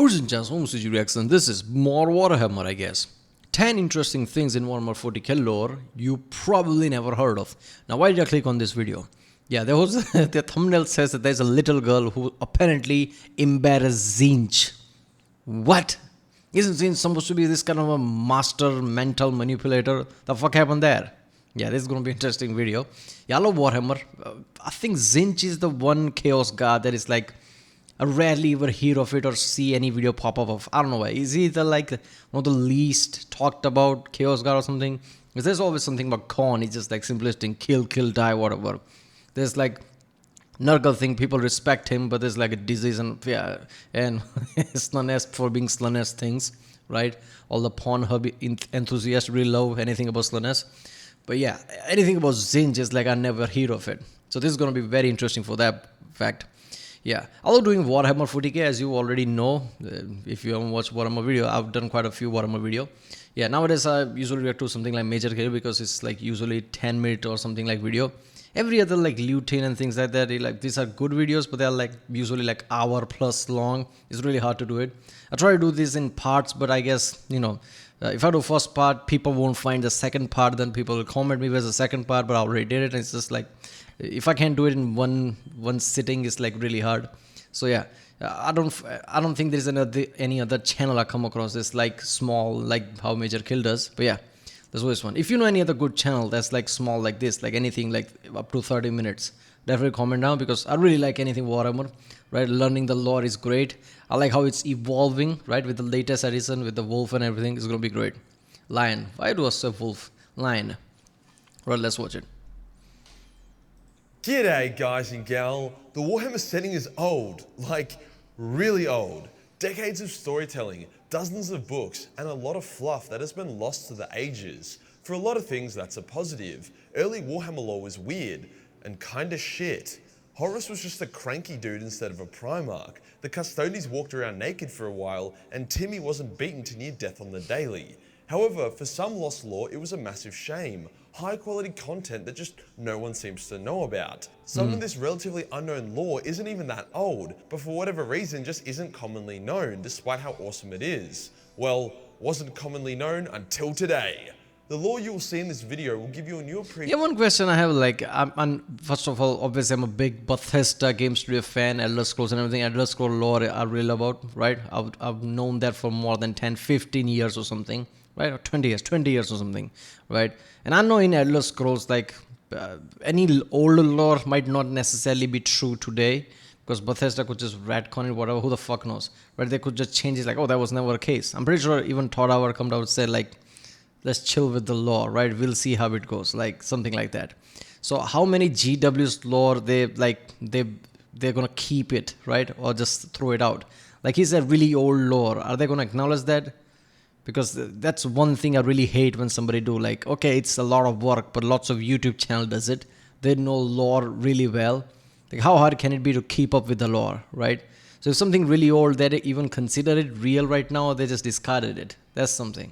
Ladies and gentlemen, this is Reaction. This is more Warhammer, I guess. 10 interesting things in Warhammer 40k lore you probably never heard of. Now, why did I click on this video? Yeah, there was the thumbnail says that there's a little girl who apparently embarrassed Zinch. What? Isn't Zinch supposed to be this kind of a master mental manipulator? The fuck happened there? Yeah, this is going to be an interesting video. Yeah, I love Warhammer. I think Zinch is the one chaos god that is like, I rarely ever hear of it or see any video pop up of. I don't know why. Is he the like one of the least talked about chaos god or something? Because there's always something about Khan. He's just like simplistic, kill, die, whatever. There's like Nurgle thing, people respect him, but there's like a disease and yeah, and Slaanesh for being Slaanesh things, right? All the Pornhub enthusiasts really love anything about Slaanesh. But yeah, anything about Zinch is like I never hear of it. So this is going to be very interesting for that fact. Yeah, although doing Warhammer 40k, as you already know, if you haven't watched Warhammer video, I've done quite a few Warhammer video. Yeah, nowadays I usually react to something like Major Kill because it's like usually 10 minute or something like video. Every other like lutein and things like that, like these are good videos, but they're like usually like hour plus long. It's really hard to do it. I try to do this in parts, but I guess, you know, if I do first part, people won't find the second part, then people will comment me as the second part, but I already did it. And it's just like, if I can't do it in one sitting, it's like really hard. So yeah, I don't think there's any other channel I come across that's like small, like how Major Kill does. But yeah, there's always one. If you know any other good channel that's like small like this, like anything like up to 30 minutes, definitely comment down because I really like anything Warhammer, right? Learning the lore is great. I like how it's evolving, right? With the latest edition, with the wolf and everything, it's gonna be great. Lion. Why do I say wolf? Lion. Right, let's watch it. G'day guys and gal, the Warhammer setting is old, like really old. Decades of storytelling, dozens of books, and a lot of fluff that has been lost to the ages. For a lot of things that's a positive. Early Warhammer lore was weird and kinda shit. Horus was just a cranky dude instead of a Primarch. The Custodians walked around naked for a while, and Timmy wasn't beaten to near death on the daily. However, for some lost lore, it was a massive shame. High quality content that just no one seems to know about. Some of this relatively unknown lore isn't even that old, but for whatever reason just isn't commonly known, despite how awesome it is. Well, wasn't commonly known until today. The lore you will see in this video will give you a new appreciation. Yeah, one question I have, like, first of all, obviously I'm a big Bethesda Game Studio fan, Elder Scrolls and everything. Elder Scrolls lore I really love about, right? I've known that for more than 10, 15 years or something, right? Or 20 years or something, right? And I know in Elder Scrolls, like, any older lore might not necessarily be true today, because Bethesda could just retcon it, whatever, who the fuck knows, right? They could just change it, like, oh, that was never a case. I'm pretty sure even Todd Howard come out and said, like, let's chill with the lore, right? We'll see how it goes, like something like that. So how many GW's lore they're gonna keep it, right? Or just throw it out? Like, is that really old lore? Are they gonna acknowledge that? Because that's one thing I really hate when somebody do, like, okay, it's a lot of work, but lots of YouTube channel does it. They know lore really well. Like, how hard can it be to keep up with the lore, right? So if something really old, they even consider it real right now, or they just discarded it. That's something.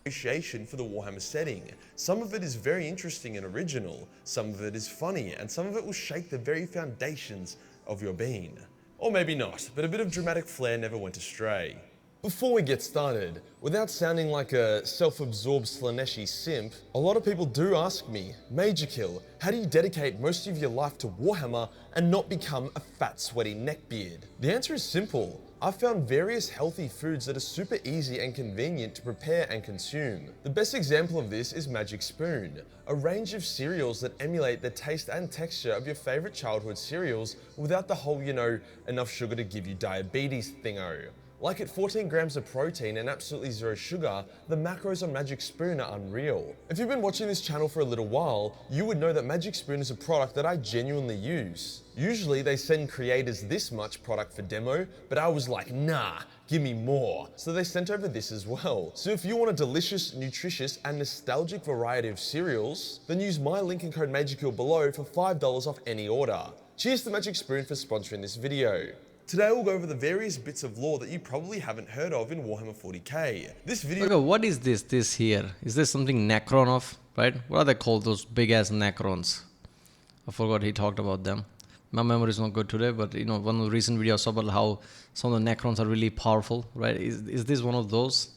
Appreciation for the Warhammer setting. Some of it is very interesting and original, some of it is funny, and some of it will shake the very foundations of your being. Or maybe not, but a bit of dramatic flair never went astray. Before we get started, without sounding like a self-absorbed Slaaneshi simp, a lot of people do ask me, Major Kill, how do you dedicate most of your life to Warhammer and not become a fat sweaty neckbeard? The answer is simple. I've found various healthy foods that are super easy and convenient to prepare and consume. The best example of this is Magic Spoon, a range of cereals that emulate the taste and texture of your favorite childhood cereals without the whole, you know, enough sugar to give you diabetes thingo. Like at 14 grams of protein and absolutely zero sugar, the macros on Magic Spoon are unreal. If you've been watching this channel for a little while, you would know that Magic Spoon is a product that I genuinely use. Usually they send creators this much product for demo, but I was like, nah, give me more. So they sent over this as well. So if you want a delicious, nutritious, and nostalgic variety of cereals, then use my link and code MAJORKILL below for $5 off any order. Cheers to Magic Spoon for sponsoring this video. Today we'll go over the various bits of lore that you probably haven't heard of in Warhammer 40k. This video... Okay, what is this here? Is this something Necron of, right? What are they called, those big ass Necrons? I forgot he talked about them. My memory is not good today, but you know, one of the recent videos saw about how some of the Necrons are really powerful, right? Is this one of those?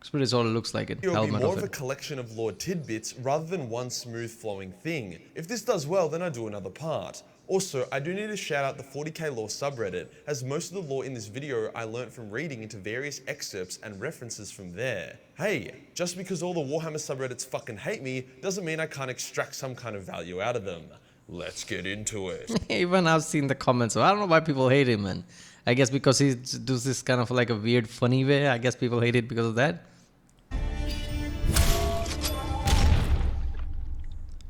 It's pretty sort of looks like it. It will be Helmet more of of a it. collection of lore tidbits rather than one smooth flowing thing. If this does well, then I do another part. Also, I do need to shout out the 40k lore subreddit, as most of the lore in this video I learnt from reading into various excerpts and references from there. Hey, just because all the Warhammer subreddits fucking hate me, doesn't mean I can't extract some kind of value out of them. Let's get into it. Even I've seen the comments. So I don't know why people hate him, man. I guess because he does this kind of like a weird, funny way. I guess people hate it because of that.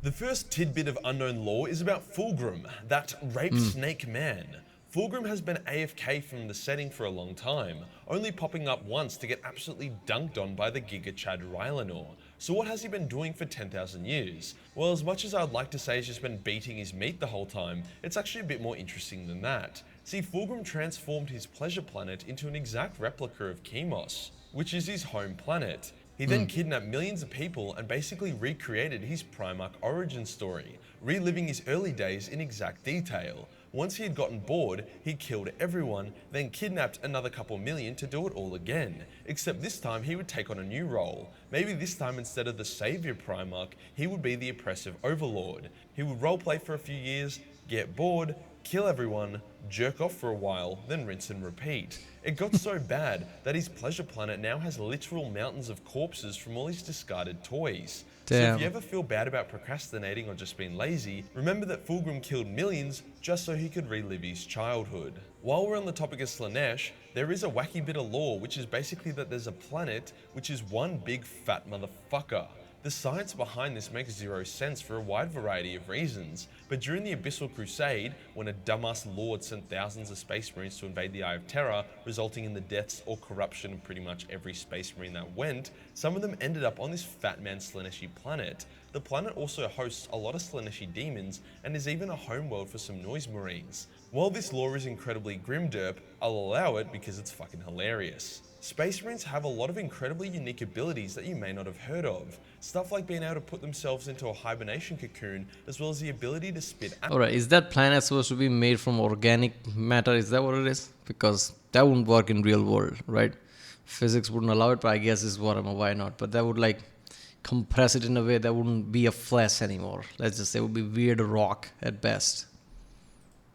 The first tidbit of unknown lore is about Fulgrim, that raped snake man. Fulgrim has been AFK from the setting for a long time, only popping up once to get absolutely dunked on by the Giga Chad Rylanor. So what has he been doing for 10,000 years? Well, as much as I'd like to say he's just been beating his meat the whole time, it's actually a bit more interesting than that. See, Fulgrim transformed his pleasure planet into an exact replica of Chemos, which is his home planet. He then kidnapped millions of people and basically recreated his Primarch origin story, reliving his early days in exact detail. Once he had gotten bored, he killed everyone, then kidnapped another couple million to do it all again. Except this time he would take on a new role. Maybe this time instead of the savior Primarch, he would be the oppressive overlord. He would roleplay for a few years, get bored, kill everyone, jerk off for a while, then rinse and repeat. It got so bad that his pleasure planet now has literal mountains of corpses from all his discarded toys. So Damn. if you ever feel bad about procrastinating or just being lazy, remember that Fulgrim killed millions just so he could relive his childhood. While we're on the topic of Slaanesh, there is a wacky bit of lore, which is basically that there's a planet which is one big fat motherfucker. The science behind this makes zero sense for a wide variety of reasons, but during the Abyssal Crusade, when a dumbass lord sent thousands of space marines to invade the Eye of Terror, resulting in the deaths or corruption of pretty much every space marine that went, some of them ended up on this fat man Slaaneshi planet. The planet also hosts a lot of Slaaneshi demons and is even a homeworld for some noise marines. While this lore is incredibly grimderp, I'll allow it because it's fucking hilarious. Space Marines have a lot of incredibly unique abilities that you may not have heard of. Stuff like being able to put themselves into a hibernation cocoon, as well as the ability to spit Alright, is that planet supposed to be made from organic matter? Is that what it is? Because that wouldn't work in real world, right? Physics wouldn't allow it, but I guess it's Warhammer, why not? But that would like compress it in a way that wouldn't be a flesh anymore. Let's just say it would be weird rock at best.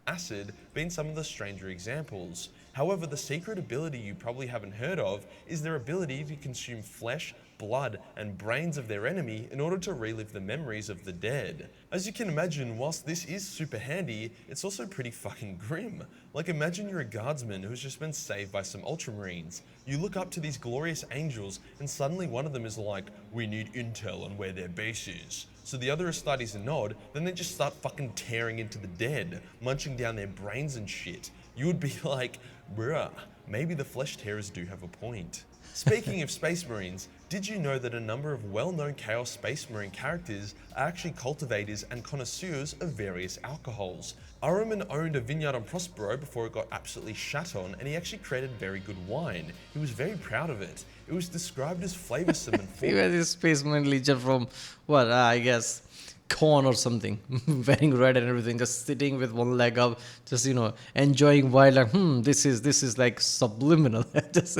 acid being some of the stranger examples. However, the secret ability you probably haven't heard of is their ability to consume flesh, blood, and brains of their enemy in order to relive the memories of the dead. As you can imagine, whilst this is super handy, it's also pretty fucking grim. Like, imagine you're a guardsman who's just been saved by some ultramarines. You look up to these glorious angels and suddenly one of them is like, "We need intel on where their base is." So the other studies a nod, then they just start fucking tearing into the dead, munching down their brains and shit. You would be like, bruh, maybe the flesh tearers do have a point. Speaking of Space Marines, did you know that a number of well-known Chaos Space Marine characters are actually cultivators and connoisseurs of various alcohols? Ahriman owned a vineyard on Prospero before it got absolutely shat on, and he actually created very good wine. He was very proud of it. It was described as flavoursome and He was a spaceman legion from, what, I guess, corn or something, wearing red and everything, just sitting with one leg up, just, you know, enjoying wine, like, this is like subliminal. Just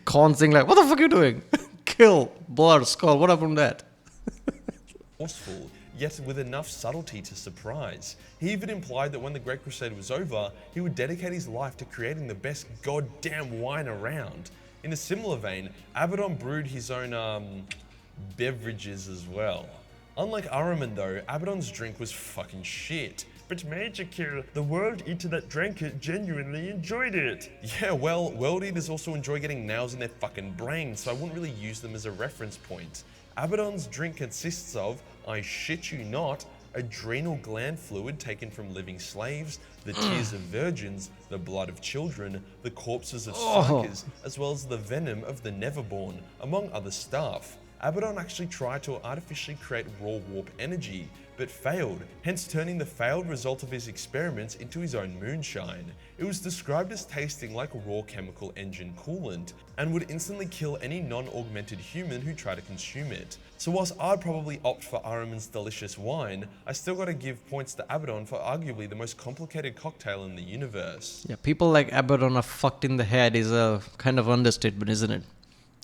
corn saying like, what the fuck are you doing? Kill, blood, skull, what happened to that? forceful, yet with enough subtlety to surprise. He even implied that when the Great Crusade was over, he would dedicate his life to creating the best goddamn wine around. In a similar vein, Abaddon brewed his own, beverages as well. Unlike Ahriman though, Abaddon's drink was fucking shit. But Major Kill, the world eater that drank it genuinely enjoyed it. Yeah, well, world eaters also enjoy getting nails in their fucking brains, so I wouldn't really use them as a reference point. Abaddon's drink consists of, I shit you not, adrenal gland fluid taken from living slaves, the tears of virgins, the blood of children, the corpses of psykers, as well as the venom of the neverborn, among other stuff. Abaddon actually tried to artificially create raw warp energy, but failed, hence turning the failed result of his experiments into his own moonshine. It was described as tasting like raw chemical engine coolant, and would instantly kill any non-augmented human who tried to consume it. So whilst I'd probably opt for Ahriman's delicious wine, I still gotta give points to Abaddon for arguably the most complicated cocktail in the universe. Yeah, people like Abaddon are fucked in the head is a kind of understatement, isn't it?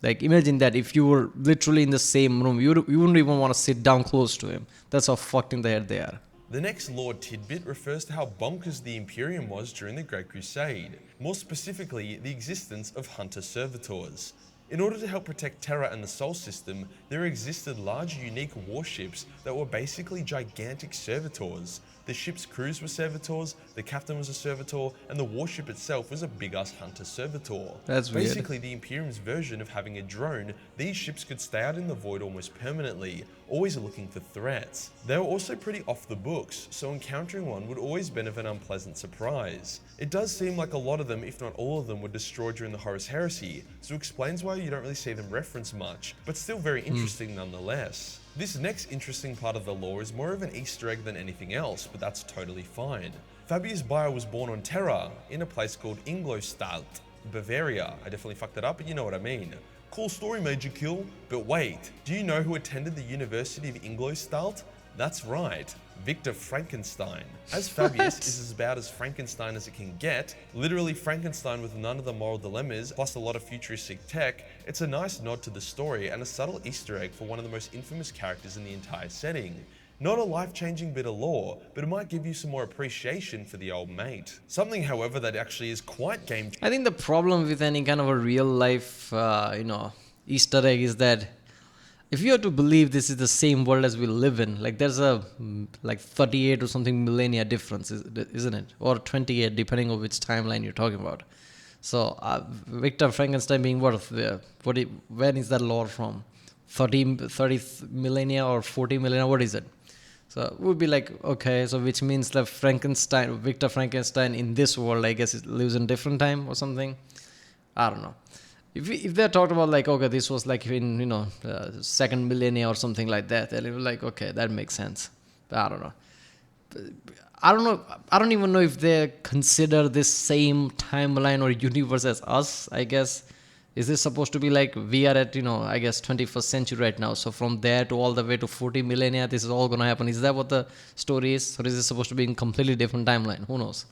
Like, imagine that if you were literally in the same room, you wouldn't even want to sit down close to him. That's how fucked in the head they are. The next lore tidbit refers to how bonkers the Imperium was during the Great Crusade, more specifically the existence of hunter servitors. In order to help protect Terra and the Sol system, there existed large unique warships that were basically gigantic servitors. The ship's crews were servitors, the captain was a servitor, and the warship itself was a big-ass hunter servitor. That's weird. Basically the Imperium's version of having a drone, these ships could stay out in the void almost permanently, always looking for threats. They were also pretty off the books, so encountering one would always been of an unpleasant surprise. It does seem like a lot of them, if not all of them, were destroyed during the Horus Heresy, so it explains why you don't really see them referenced much, but still very interesting nonetheless. This next interesting part of the lore is more of an Easter egg than anything else, but that's totally fine. Fabius Bayer was born on Terra, in a place called Ingolstadt, Bavaria. I definitely fucked that up, but you know what I mean. Cool story, Major Kill. But wait, do you know who attended the University of Ingolstadt? That's right, Victor Frankenstein. As Fabius is about as Frankenstein as it can get, literally Frankenstein with none of the moral dilemmas, plus a lot of futuristic tech, it's a nice nod to the story and a subtle Easter egg for one of the most infamous characters in the entire setting. Not a life-changing bit of lore, but it might give you some more appreciation for the old mate. Something, however, that actually is quite game-changing. I think the problem with any kind of a real life, Easter egg is that if you are to believe this is the same world as we live in, like there's a 38 or something millennia difference, isn't it? Or 28, depending on which timeline you're talking about. So Victor Frankenstein being when is that lore from? 30 millennia or 40 millennia? What is it? So it would be like, okay, so which means that Victor Frankenstein in this world, I guess, it lives in different time or something. I don't know. If they're talked about like, okay, this was like in, second millennia or something like that, then it was like, okay, that makes sense. But I don't know. I don't even know if they consider this same timeline or universe as us, I guess. Is this supposed to be like, we are at, I guess 21st century right now. So from there to all the way to 40 millennia, this is all going to happen. Is that what the story is? Or is it supposed to be in completely different timeline? Who knows?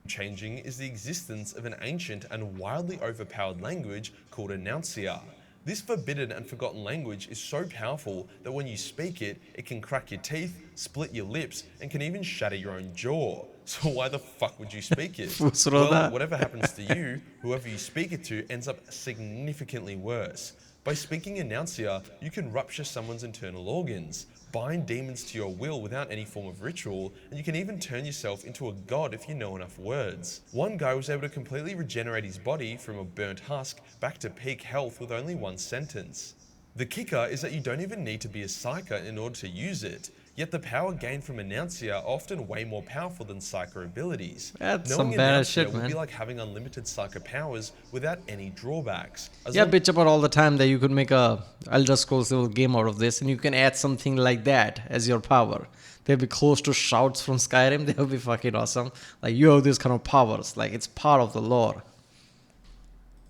Changing is the existence of an ancient and wildly overpowered language called Annuncia. This forbidden and forgotten language is so powerful that when you speak it, it can crack your teeth, split your lips, and can even shatter your own jaw. So why the fuck would you speak it? Well, whatever happens to you, whoever you speak it to ends up significantly worse. By speaking Annuncia, you can rupture someone's internal organs, bind demons to your will without any form of ritual, and you can even turn yourself into a god if you know enough words. One guy was able to completely regenerate his body from a burnt husk back to peak health with only one sentence. The kicker is that you don't even need to be a psyker in order to use it, yet the power gained from Annuncia are often way more powerful than psyker abilities. That's Knowing some bad Annuncia shit, would man. be like having unlimited psyker powers without any drawbacks. Bitch about all the time that you could make a Elder Scrolls level game out of this and you can add something like that as your power. They'll be close to shouts from Skyrim. They'll be fucking awesome. Like, you have these kind of powers. Like, it's part of the lore.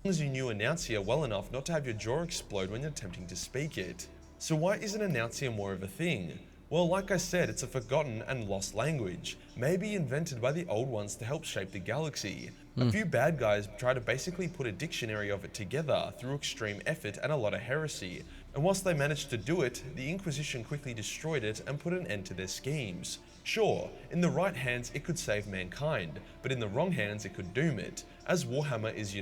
As long as you knew Annuncia well enough not to have your jaw explode when you're attempting to speak it. So why isn't Annuncia more of a thing? Well, like I said, it's a forgotten and lost language, maybe invented by the old ones to help shape the galaxy. A few bad guys try to basically put a dictionary of it together through extreme effort and a lot of heresy. And whilst they managed to do it, the Inquisition quickly destroyed it and put an end to their schemes. Sure, in the right hands it could save mankind, but in the wrong hands it could doom it. As Warhammer is,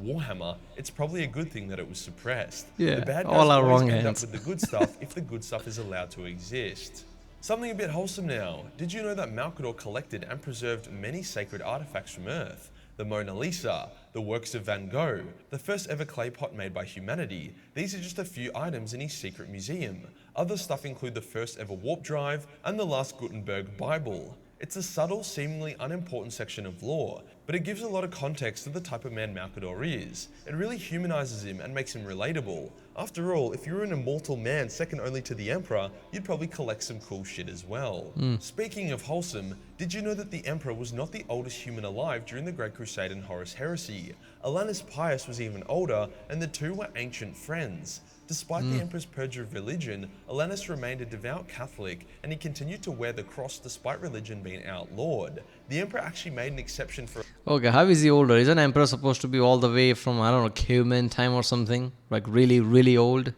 Warhammer, it's probably a good thing that it was suppressed. Yeah, the bad guys all our always wrong end hands. up with the good stuff if the good stuff is allowed to exist. Something a bit wholesome now. Did you know that Malkador collected and preserved many sacred artifacts from Earth? The Mona Lisa, the works of Van Gogh, the first ever clay pot made by humanity. These are just a few items in his secret museum. Other stuff include the first ever warp drive and the last Gutenberg Bible. It's a subtle, seemingly unimportant section of lore, but it gives a lot of context to the type of man Malcador is. It really humanizes him and makes him relatable. After all, if you were an immortal man second only to the Emperor, you'd probably collect some cool shit as well. Speaking of wholesome, did you know that the Emperor was not the oldest human alive during the Great Crusade and Horus Heresy? Alanus Pius was even older, and the two were ancient friends. Despite the Emperor's purge of religion, Alanus remained a devout Catholic, and he continued to wear the cross despite religion being outlawed. The Emperor actually made an exception for... Okay, how is he older? Is an emperor supposed to be all the way from, I don't know, caveman time or something? Like really, really old?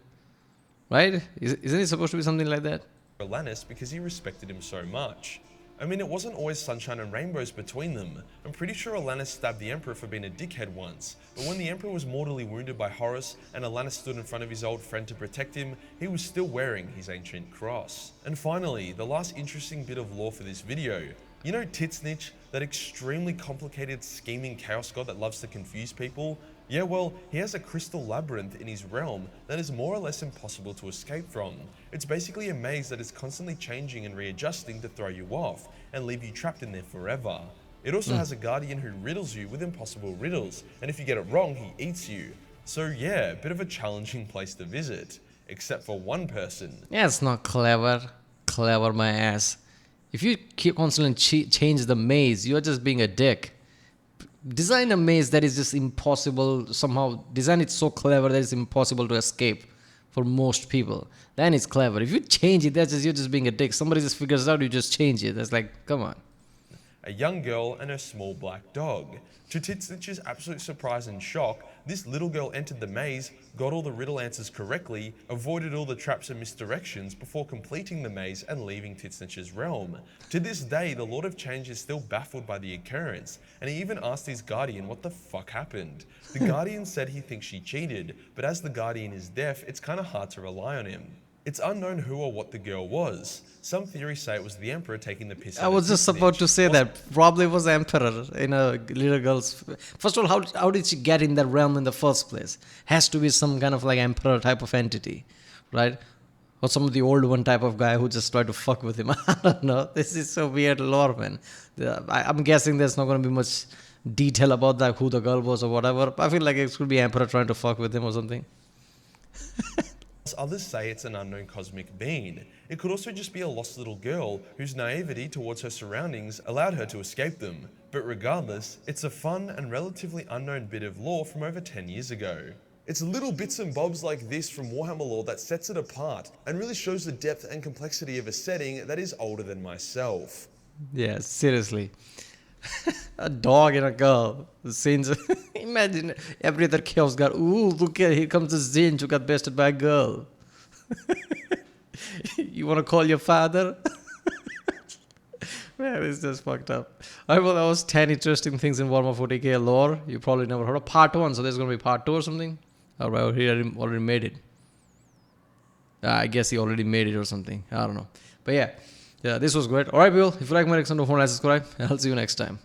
Right? Isn't he supposed to be something like that? Alanus because he respected him so much. I mean, it wasn't always sunshine and rainbows between them. I'm pretty sure Alanus stabbed the Emperor for being a dickhead once, but when the Emperor was mortally wounded by Horus and Alanus stood in front of his old friend to protect him, he was still wearing his ancient cross. And finally, the last interesting bit of lore for this video. You know Titsnitch, that extremely complicated scheming chaos god that loves to confuse people? Yeah, well, he has a crystal labyrinth in his realm that is more or less impossible to escape from. It's basically a maze that is constantly changing and readjusting to throw you off and leave you trapped in there forever. It also has a guardian who riddles you with impossible riddles, and if you get it wrong, he eats you. So yeah, a bit of a challenging place to visit, except for one person. Yeah, it's not clever. Clever my ass. If you keep constantly change the maze, you're just being a dick. Design a maze that is just impossible, somehow design it so clever that it's impossible to escape for most people. Then it's clever. If you change it, you're just being a dick. Somebody just figures it out, you just change it. That's like, come on. A young girl and her small black dog. To Titsnitch's absolute surprise and shock, this little girl entered the maze, got all the riddle answers correctly, avoided all the traps and misdirections before completing the maze and leaving Titsnitch's realm. To this day, the Lord of Change is still baffled by the occurrence, and he even asked his guardian what the fuck happened. The guardian said he thinks she cheated, but as the guardian is deaf, it's kinda hard to rely on him. It's unknown who or what the girl was. Some theories say it was the Emperor taking the piss out of I was just Titsnitch. about to say that. Probably was the Emperor in a little girl's... First of all, how did she get in that realm in the first place? Has to be some kind of like Emperor type of entity, right? Or some of the old one type of guy who just tried to fuck with him. I don't know. This is so weird lore, man. I'm guessing there's not going to be much detail about that, who the girl was or whatever. I feel like it could be Emperor trying to fuck with him or something. Others say it's an unknown cosmic being. It could also just be a lost little girl whose naivety towards her surroundings allowed her to escape them. But regardless, it's a fun and relatively unknown bit of lore from over 10 years ago. It's little bits and bobs like this from Warhammer lore that sets it apart and really shows the depth and complexity of a setting that is older than myself. Yeah, seriously. A dog and a girl. The scenes. Imagine every other chaos god. Ooh, look at, here comes the Zinj who got bested by a girl. You want to call your father? Man, it's just fucked up. Alright, well, that was 10 interesting things in Warhammer 40k lore. You probably never heard of part 1, so there's going to be part 2 or something. Alright, he already made it. I guess he already made it or something. I don't know. But yeah, this was great. Alright, people, if you like my reaction, don't forget to subscribe. I'll see you next time.